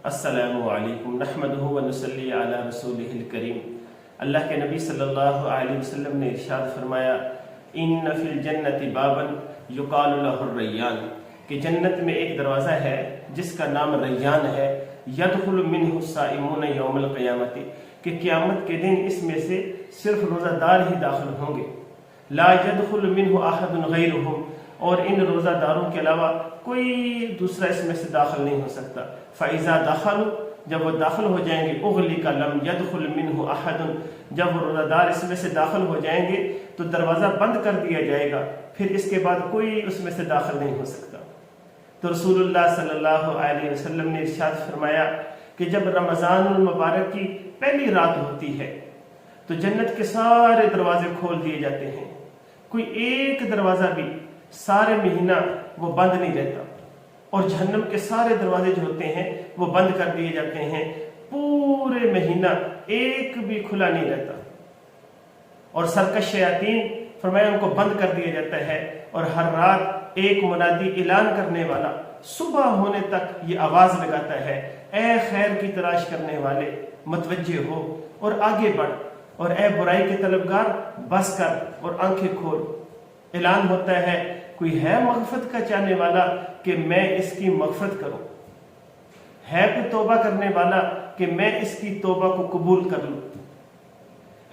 السلام علیکم نحمدہ و نصلی علی رسولہ الکریم۔ اللہ کے نبی صلی اللہ علیہ وسلم نے ارشاد فرمایا ان فی الجنت بابا یقال لہ الریان، کہ جنت میں ایک دروازہ ہے جس کا نام ریان ہے، یدخل منہ الصائمون یوم القیامت، کہ قیامت کے دن اس میں سے صرف روزہ دار ہی داخل ہوں گے، لا یدخل منہ احد غیرہم، اور ان روزہ داروں کے علاوہ کوئی دوسرا اس میں سے داخل نہیں ہو سکتا۔ فَإِذَا دَخَلُوا، جب وہ داخل ہو جائیں گے، اغلق لم يدخل منہ احد، جب وہ روزہ دار اس میں سے داخل ہو جائیں گے تو دروازہ بند کر دیا جائے گا، پھر اس کے بعد کوئی اس میں سے داخل نہیں ہو سکتا۔ تو رسول اللہ صلی اللہ علیہ وسلم نے ارشاد فرمایا کہ جب رمضان المبارک کی پہلی رات ہوتی ہے تو جنت کے سارے دروازے کھول دیے جاتے ہیں، کوئی ایک دروازہ بھی سارے مہینہ وہ بند نہیں رہتا، اور جہنم کے سارے دروازے جو ہوتے ہیں وہ بند کر دیے جاتے ہیں، پورے مہینہ ایک بھی کھلا نہیں رہتا، اور سرکش شیاطین فرمایا ان کو بند کر دیا جاتا ہے، اور ہر رات ایک منادی اعلان کرنے والا صبح ہونے تک یہ آواز لگاتا ہے، اے خیر کی تلاش کرنے والے متوجہ ہو اور آگے بڑھ، اور اے برائی کے طلبگار بس کر اور آنکھیں کھول۔ اعلان ہوتا ہے کوئی ہے مغفرت کا چاہنے والا کہ میں اس کی مغفرت کروں، ہے کوئی توبہ کرنے والا کہ میں اس کی توبہ کو قبول کر لوں،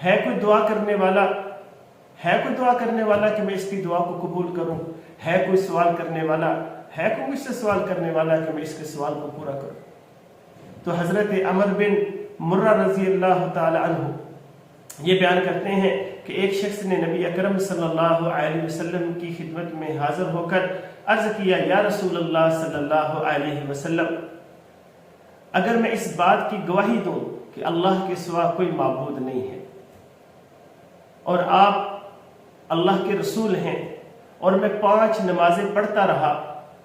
ہے کوئی دعا کرنے والا کہ میں اس کی دعا کو قبول کروں، ہے کوئی سوال کرنے والا، ہے کوئی مجھ سے سوال کرنے والا کہ میں اس کے سوال کو پورا کروں۔ تو حضرت عمر بن مرہ رضی اللہ تعالی عنہ یہ بیان کرتے ہیں کہ ایک شخص نے نبی اکرم صلی اللہ علیہ وسلم کی خدمت میں حاضر ہو کر عرض کیا، یا رسول اللہ صلی اللہ علیہ وسلم، اگر میں اس بات کی گواہی دوں کہ اللہ کے سوا کوئی معبود نہیں ہے، اور آپ اللہ کے رسول ہیں، اور میں 5 نمازیں پڑھتا رہا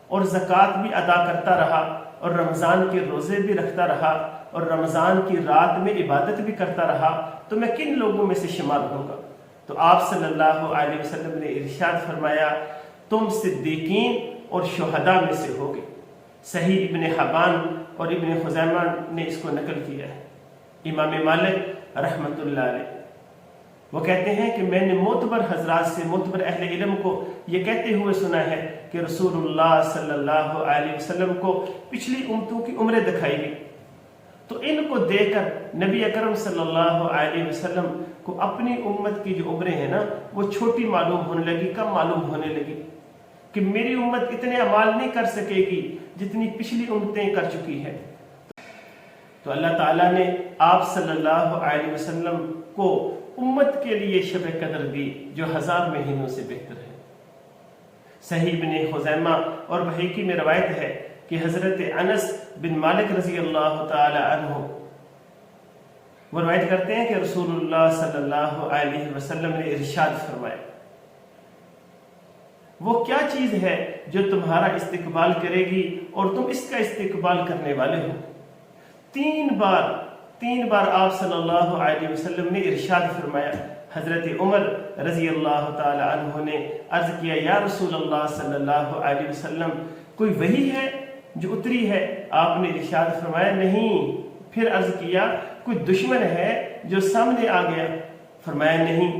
اور زکوٰۃ بھی ادا کرتا رہا اور رمضان کے روزے بھی رکھتا رہا اور رمضان کی رات میں عبادت بھی کرتا رہا، تو میں کن لوگوں میں سے شمار ہوں گا؟ تو آپ صلی اللہ علیہ وسلم نے ارشاد فرمایا، تم صدیقین اور شہداء میں سے ہوگے۔ صحیح ابن حبان اور ابن خزیمہ نے اس کو نقل کیا ہے۔ امام مالک رحمۃ اللہ علیہ وہ کہتے ہیں کہ میں نے معتبر حضرات سے، معتبر اہل علم کو یہ کہتے ہوئے سنا ہے کہ رسول اللہ صلی اللہ علیہ وسلم کو پچھلی امتوں کی عمریں دکھائی گئی، تو ان کو دیکھ کر نبی اکرم صلی اللہ علیہ وسلم کو اپنی امت کی جو عمریں ہیں نا وہ چھوٹی معلوم ہونے لگی، کم معلوم ہونے لگی، کہ میری امت اتنے اعمال نہیں کر سکے گی جتنی پچھلی امتیں کر چکی ہے۔ تو اللہ تعالیٰ نے آپ صلی اللہ علیہ وسلم کو امت کے لیے شب قدر دی جو 1000 مہینوں سے بہتر ہے۔ صحیح ابن خزیمہ اور بحیقی میں روایت ہے کہ حضرت انس بن مالک رضی اللہ تعالی عنہ وہ روایت کرتے ہیں کہ رسول اللہ صلی اللہ علیہ وسلم نے ارشاد فرمایا، وہ کیا چیز ہے جو تمہارا استقبال کرے گی اور تم اس کا استقبال کرنے والے ہو؟ 3 بار آپ صلی اللہ علیہ وسلم نے ارشاد فرمایا۔ حضرت عمر رضی اللہ تعالی عنہ نے عرض کیا، یا رسول اللہ صلی اللہ علیہ وسلم، کوئی وحی ہے جو اتری ہے؟ آپ نے ارشاد فرمایا، نہیں۔ پھر عرض کیا، کوئی دشمن ہے جو سامنے آ گیا؟ فرمایا نہیں۔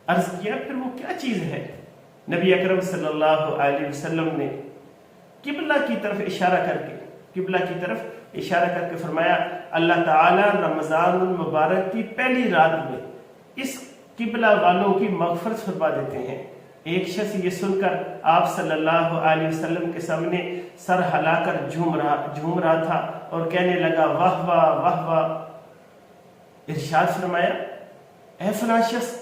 عرض کیا، پھر وہ کیا چیز ہے؟ نبی اکرم صلی اللہ علیہ وسلم نے قبلہ کی طرف اشارہ کر کے فرمایا، اللہ تعالیٰ رمضان المبارک کی پہلی رات میں اس قبلہ والوں کی مغفرت فرما دیتے ہیں۔ ایک شخص یہ سن کر آپ صلی اللہ علیہ وسلم کے سامنے سر ہلا کر جھوم رہا تھا اور کہنے لگا، واہ واہ واہ واہ۔ ارشاد فرمایا، اے فلاں شخص،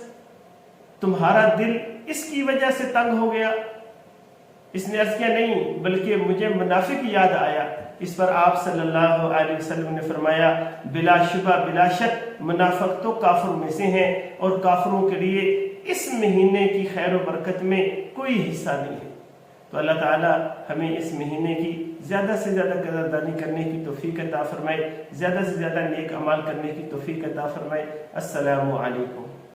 تمہارا دل اس کی وجہ سے تنگ ہو گیا؟ اس نے عرض کیا، نہیں، بلکہ مجھے منافق یاد آیا۔ اس پر آپ صلی اللہ علیہ وسلم نے فرمایا، بلا شبہ بلا شک منافق تو کافروں میں سے ہیں، اور کافروں کے لیے اس مہینے کی خیر و برکت میں کوئی حصہ نہیں ہے۔ تو اللہ تعالیٰ ہمیں اس مہینے کی زیادہ سے زیادہ قدردانی کرنے کی توفیق عطا فرمائے، زیادہ سے زیادہ نیک اعمال کرنے کی توفیق عطا فرمائے۔ السلام علیکم۔